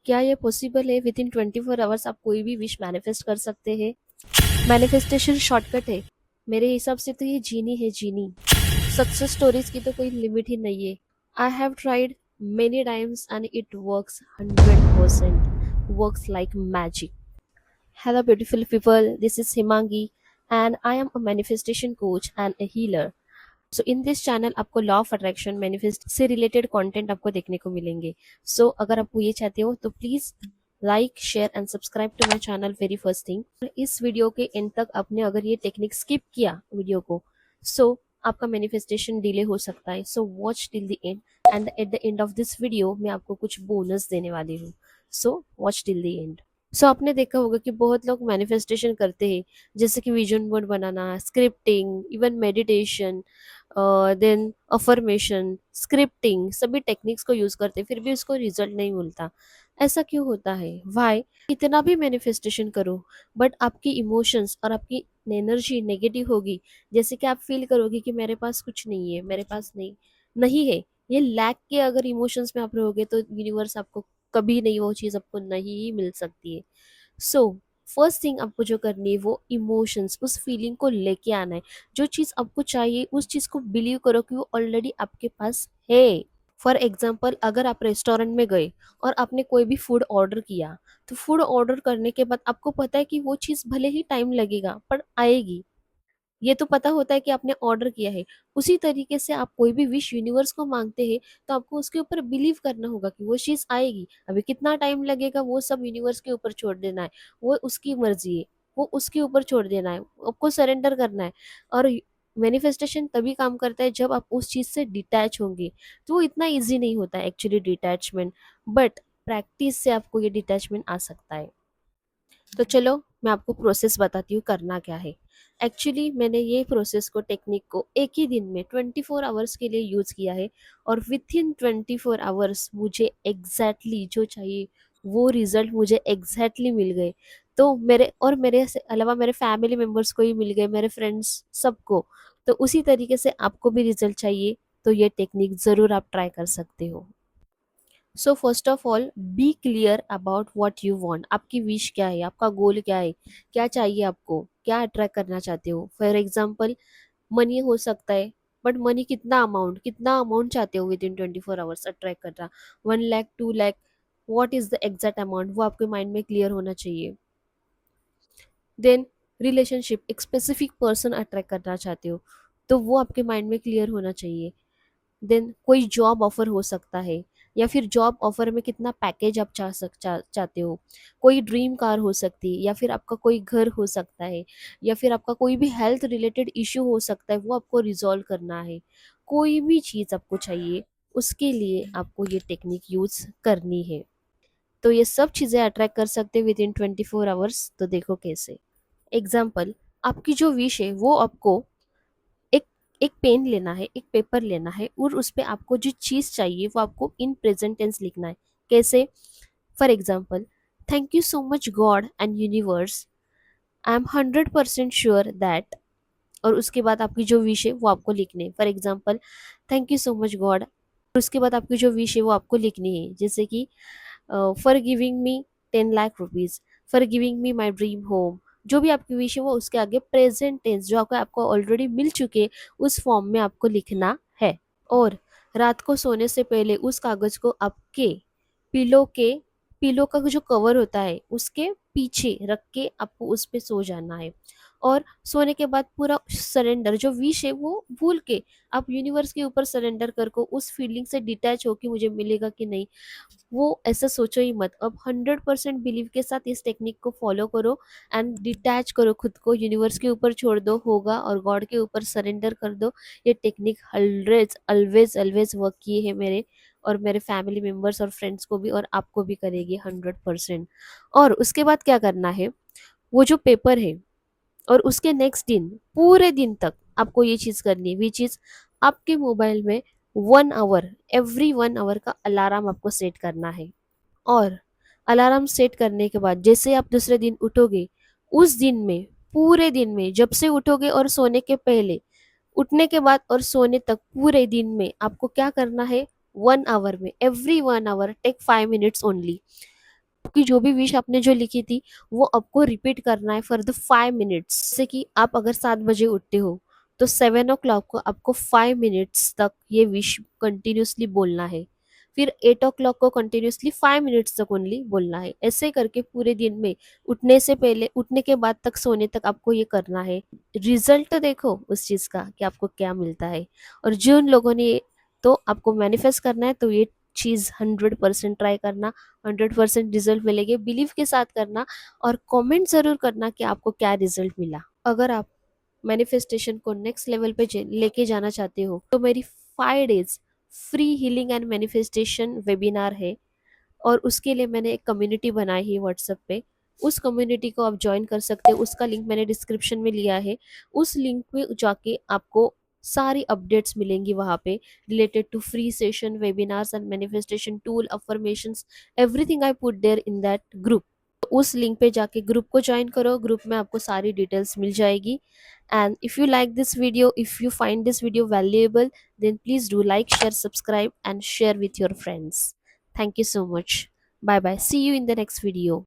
क्या ये पॉसिबल है विद इन 24 आवर्स आप कोई भी विश मैनिफेस्ट कर सकते हैं? मैनिफेस्टेशन शॉर्टकट है। मेरे हिसाब से तो ये जीनी है, जीनी। सक्सेस स्टोरीज की तो कोई लिमिट ही नहीं है। I have tried many times and it works 100%, works like magic. Hello, beautiful people. This is Himangi, and I am a manifestation coach and a healer. So in this channel आपको law of attraction manifest से related content आपको देखने को मिलेंगे। सो अगर आप ये चाहते हो तो please like share and subscribe to my channel very first thing. इस वीडियो के एंड तक आपने अगर ये टेक्निक स्किप किया वीडियो को, सो आपका मैनिफेस्टेशन डिले हो सकता है। So watch till the end, and at the end of this video मैं आपको कुछ बोनस देने वाली हूँ। So watch till the end. So आपने देखा होगा कि बहुत लोग मैनिफेस्टेशन करते हैं, जैसे कि विजन बोर्ड बनाना, scripting, even meditation, then affirmation, scripting, सभी टेक्निक्स को यूज करते फिर भी उसको रिजल्ट नहीं मिलता। ऐसा क्यों होता है? वाई? कितना भी मैनिफेस्टेशन करो, बट आपकी इमोशंस और आपकी एनर्जी नेगेटिव होगी। जैसे कि आप फील करोगे कि मेरे पास कुछ नहीं है, मेरे पास नहीं नहीं है। ये लैक के अगर इमोशंस में आप रहोगे तो यूनिवर्स आपको कभी नहीं, वो चीज़ आपको नहीं मिल सकती है। सो फर्स्ट थिंग आपको जो करनी है वो इमोशंस, उस फीलिंग को लेके आना है। जो चीज़ आपको चाहिए उस चीज़ को बिलीव करो कि वो ऑलरेडी आपके पास है। फॉर एग्जाम्पल, अगर आप रेस्टोरेंट में गए और आपने कोई भी फूड ऑर्डर किया, तो फूड ऑर्डर करने के बाद आपको पता है कि वो चीज़ भले ही टाइम लगेगा पर आएगी। ये तो पता होता है कि आपने ऑर्डर किया है। उसी तरीके से आप कोई भी विश यूनिवर्स को मांगते हैं, तो आपको उसके ऊपर बिलीव करना होगा कि वो चीज़ आएगी। अभी कितना टाइम लगेगा वो सब यूनिवर्स के ऊपर छोड़ देना है। वो उसकी मर्जी है, वो उसके ऊपर छोड़ देना है, आपको सरेंडर करना है। और मैनिफेस्टेशन तभी काम करता है जब आप उस चीज़ से डिटैच होंगे। तो वो इतना ईजी नहीं होता है एक्चुअली डिटैचमेंट, बट प्रैक्टिस से आपको ये डिटैचमेंट आ सकता है। तो चलो मैं आपको प्रोसेस बताती हूँ करना क्या है। एक्चुअली मैंने ये प्रोसेस को, टेक्निक को एक ही दिन में 24 आवर्स के लिए यूज़ किया है, और विथ इन 24 आवर्स मुझे एग्जैक्टली जो चाहिए वो रिजल्ट मुझे एग्जैक्टली मिल गए। तो मेरे और मेरे से अलावा मेरे फैमिली मेम्बर्स को ही मिल गए, मेरे फ्रेंड्स सबको। तो उसी तरीके से आपको भी रिजल्ट चाहिए तो ये टेक्निक ज़रूर आप ट्राई कर सकते हो। So first of all, be clear about what you want. आपकी विश क्या है, आपका गोल क्या है, क्या चाहिए आपको, क्या अट्रैक्ट करना चाहते हो। फॉर एग्जाम्पल, मनी हो सकता है, बट मनी कितना अमाउंट चाहते हो विद इन 24 आवर्स अट्रैक्ट करना। 1 lakh, 2 lakh, what is the exact amount, वो आपके माइंड में क्लियर होना चाहिए। देन रिलेशनशिप, एक स्पेसिफिक पर्सन अट्रैक्ट करना चाहते हो, तो वो आपके माइंड में क्लियर होना चाहिए। देन कोई जॉब ऑफर हो सकता है, या फिर जॉब ऑफर में कितना पैकेज आप चाहते हो। कोई ड्रीम कार हो सकती है, या फिर आपका कोई घर हो सकता है, या फिर आपका कोई भी हेल्थ रिलेटेड इश्यू हो सकता है, वो आपको रिजॉल्व करना है। कोई भी चीज़ आपको चाहिए, उसके लिए आपको ये टेक्निक यूज करनी है। तो ये सब चीज़ें अट्रैक्ट कर सकते हैं विद इन 24 आवर्स। तो देखो कैसे। एग्जाम्पल, आपकी जो विश है वो आपको एक एक पेन लेना है, एक पेपर लेना है, और उस पे आपको जो चीज़ चाहिए वो आपको इन प्रेजेंट टेंस लिखना है। कैसे? For example, thank you so much God and universe, I am 100% sure that. और उसके बाद आपकी जो विश है वो आपको लिखनी है। For example, thank you so much God, और उसके बाद आपकी जो विश है वो आपको लिखनी है। जैसे कि for giving me 10 lakh rupees, for giving me my dream home. जो भी आपकी विश है वो उसके आगे प्रेजेंट टेंस जो आपको आपको ऑलरेडी मिल चुके उस फॉर्म में आपको लिखना है। और रात को सोने से पहले उस कागज को आपके पिलो के पिलो का जो कवर होता है उसके पीछे रख के आपको उस पे सो जाना है। और सोने के बाद पूरा सरेंडर, जो विश है वो भूल के आप यूनिवर्स के ऊपर सरेंडर कर को उस फीलिंग से डिटैच हो कि मुझे मिलेगा कि नहीं, वो ऐसा सोचो ही मत। अब 100% बिलीव के साथ इस टेक्निक को फॉलो करो एंड डिटैच करो खुद को, यूनिवर्स के ऊपर छोड़ दो होगा, और गॉड के ऊपर सरेंडर कर दो। ये technique hundreds always always work किए है मेरे और मेरे फैमिली मेम्बर्स और फ्रेंड्स को भी, और आपको भी करेगी 100%। और उसके बाद क्या करना है, वो जो पेपर है, और उसके नेक्स्ट दिन पूरे दिन तक आपको ये चीज़ करनी है। विच इज़, आपके मोबाइल में 1 आवर, एवरी 1 आवर का अलार्म आपको सेट करना है। और अलार्म सेट करने के बाद जैसे आप दूसरे दिन उठोगे, उस दिन में, पूरे दिन में, जब से उठोगे और सोने के पहले, उठने के बाद और सोने तक, पूरे दिन में आपको क्या करना है, 1 आवर में, every 1 hour take 5 minutes only, कि जो भी विश आपने जो लिखी थी वो आपको रिपीट करना है फॉर द 5 मिनट्स। जैसे कि आप अगर 7 बजे उठते हो तो 7 o'clock को आपको 5 मिनट्स तक ये विश कंटिन्यूसली बोलना है। फिर 8 o'clock को कंटिन्यूसली 5 मिनट्स तक ओनली बोलना है। ऐसे करके पूरे दिन में उठने से पहले, उठने के बाद तक, सोने तक आपको ये करना है। रिजल्ट तो देखो उस चीज का कि आपको क्या मिलता है। और जिन लोगों ने, तो आपको मैनिफेस्ट करना है तो ये चीज 100% ट्राई करना, 100% रिजल्ट मिलेंगे। बिलीव के साथ करना और कमेंट जरूर करना कि आपको क्या रिजल्ट मिला। अगर आप मैनिफेस्टेशन को नेक्स्ट लेवल पे लेके जाना चाहते हो तो मेरी 5 days free healing and manifestation webinar है, और उसके लिए मैंने एक कम्युनिटी बनाई है व्हाट्सएप पे। उस कम्युनिटी को आप ज्वाइन कर सकते हो, उसका लिंक मैंने डिस्क्रिप्शन में लिया है। उस लिंक में जाके आपको सारी अपडेट्स मिलेंगी वहाँ पे, related to free session, webinars and manifestation tool, affirmations, everything I put there in that group. उस लिंक पे जाके ग्रुप को ज्वाइन करो, ग्रुप में आपको सारी डिटेल्स मिल जाएगी। And if you like this video, if you find this video valuable, then please do like, share, subscribe and share with your friends. Thank you so much. Bye bye. See you in the next video.